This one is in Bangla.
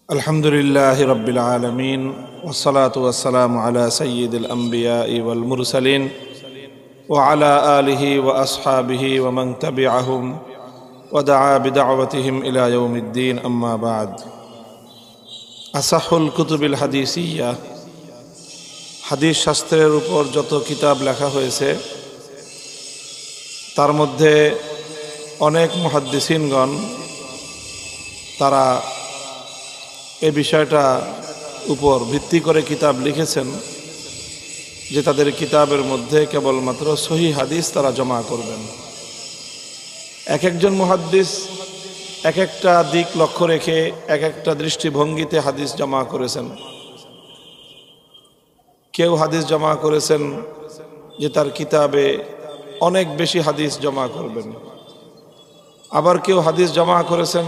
الحمد لله رب العالمين والصلاة والسلام على سيد الأنبياء والمرسلين وعلى آله وأصحابه ومن تبعهم ودعا بدعوتهم إلى يوم الدين أما بعد أصح الكتب الحديثية হাদিস শাস্ত্রের উপর যত কিতাব লেখা হয়েছে তার মধ্যে অনেক মুহাদ্দিসিনগণ তারা এই বিষয়টা উপর ভিত্তি করে কিতাব লিখেছেন যে তাদের কিতাবের মধ্যে কেবলমাত্র সহিহ হাদিস তারা জমা করবেন। এক একজন মুহাদ্দিস এক একটা দিক লক্ষ্য রেখে এক একটা দৃষ্টিভঙ্গিতে হাদিস জমা করেছেন। কেউ হাদিস জমা করেছেন যে তার কিতাবে অনেক বেশি হাদিস জমা করবেন, আবার কেউ হাদিস জমা করেছেন